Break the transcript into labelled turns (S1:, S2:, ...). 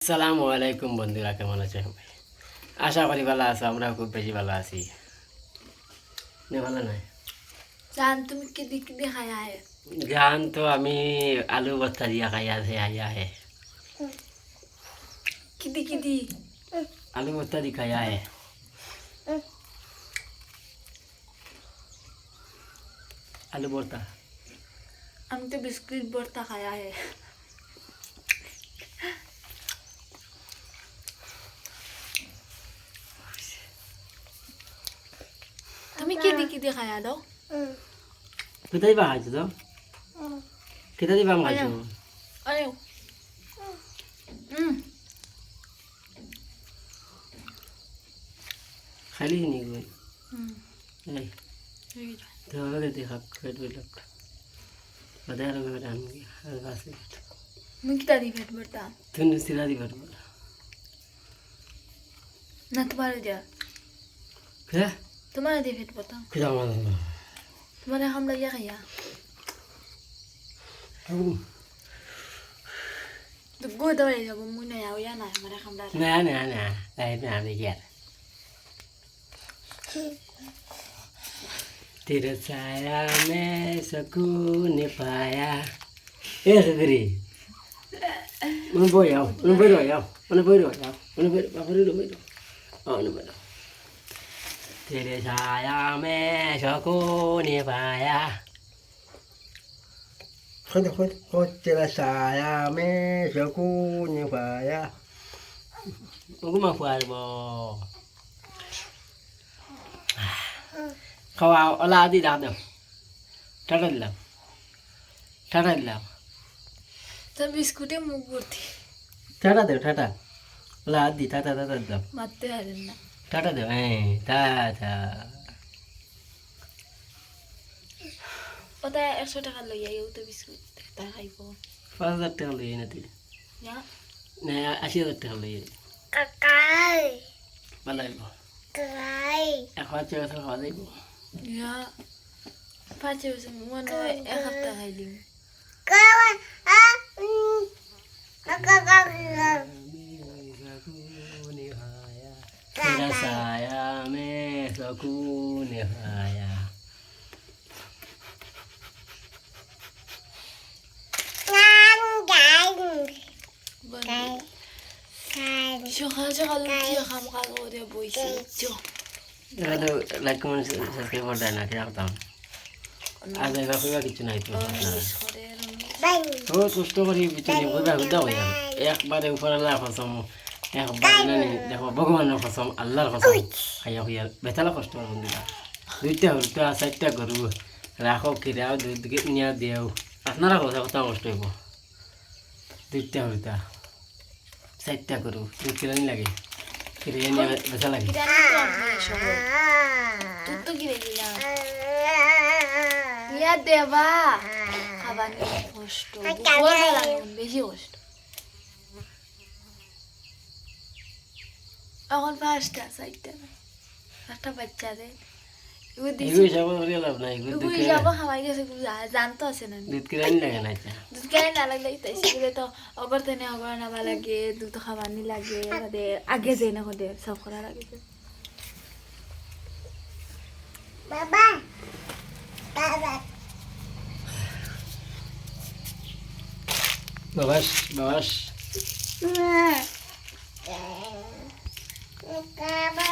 S1: সালামু আলাইকুম বন্ধুরা, কেমন আছে সবাই? আশা করি ভালো আছো। আমরা খুব বেশি ভালো আছি। না ভালো নাই
S2: জান তুমি কি দিক দিয়ে খায়া है
S1: জান তো আমি আলু ভর্তা দিয়া খাই আছে আইয়া হে
S2: কিদি
S1: আলু ভর্তা দি খাইয়া হে আলু ভর্তা
S2: আমি তো বিস্কুট ভর্তা খায়া है তুমি কিদি খায়া দাও
S1: কোথায় বা খাইছো তো? কোথায় দিবা খাইছো?
S2: আরে
S1: খাইলি নি গই এই
S2: এই
S1: তো আগে দেখা পেট বিলক বাদার করে আনবি আর গাছে
S2: তুমি কিটা দি পেট ভর্তা
S1: তুই সিরা দি পারবো
S2: না তোমার দিয়া
S1: কে
S2: তোমার দি পেট ভর্তা
S1: কি জামা
S2: তোমার হামলা ইয়া খায়া তো গো দাও এই যাবো মুই না ইয়া না মারা হামলা
S1: না তাই না আমি গিয়া तेरे छाया में सुकून पाया ए गरी उन बोय आओ उन बोय आओ उन बोय आओ उन बोय बाबरे लो बोय उन बोय तेरे छाया में सुकून पाया खुद तेरे छाया में सुकून पाया उनको माफ कर बो খাওয়া ওলা আদি দাও দাও টাটা দিলাম
S2: তো বিস্কুটে মুখ ভর্তি
S1: টাটা দেও টাটা ওলা আদি টাটা দাও
S2: মারতে পারেন না
S1: টাটা দেও হ্যাঁ টাটা
S2: ওটা 100 টাকা লইয়া ইউ তো বিস্কুট তা খাইবো
S1: 5000 টাকা লইয়ে না তুই
S2: ইয়া
S1: না 80000 টাকা লইয়ে
S3: কাকাই
S1: ভালো লাগবো
S3: কাকাই
S1: এখন চেয়ে খাওয়া যাইব
S2: ইয়া পাঁচে বছর মনে হয় এক সপ্তাহ খাইলিম
S3: কাওয়া আ কাকা
S1: तेरा साया में सुकून पाया
S2: সকাল সকাল উঠিয়ে খাম খাল করে বইছি
S1: এটা তো লাইক কমেন্ট সাবস্ক্রাইব করতে না কি রাখতাম আজ এবার কইবা কিছু নাই তো
S3: বাই
S1: তো কষ্ট করি বিচনি বুঝা বুঝা হই একবারে উপরে লাভ হসম একবারে নেই দেখো ভগবানের কসম আল্লাহর কসম খাইয়া হইয়া বেতালা কষ্ট বন্ধুরা দুইটা হরটা চারটা গরু রাখো কিরাও দুধ নিয়া দেও আপনারা কথা কষ্ট হইব দুইটা হরটা চারটা গরু দুধ কিরানি লাগে কিরে নিয়ে বেচা লাগে
S2: তুই তো কিনে দিলাম ইয়া দেবা খাবার নিয়ে কষ্ট বেশি কষ্ট এখন পাঁচটা বাচ্চাদের
S1: এগুলো সব করে লাভ নাই এগুলো
S2: যাবো খাওয়াই গেছে জানতো আছে না
S1: দুধ কিরানি লাগে না
S2: দুধ কেন না লাগলে স্কুলে তো অগর তেনে অগর নাবা লাগে দুধ খাবার নি লাগে আগে যাই না ওদের সব করার আগে
S3: বাবা বাবা
S1: বাবাস
S3: কাবা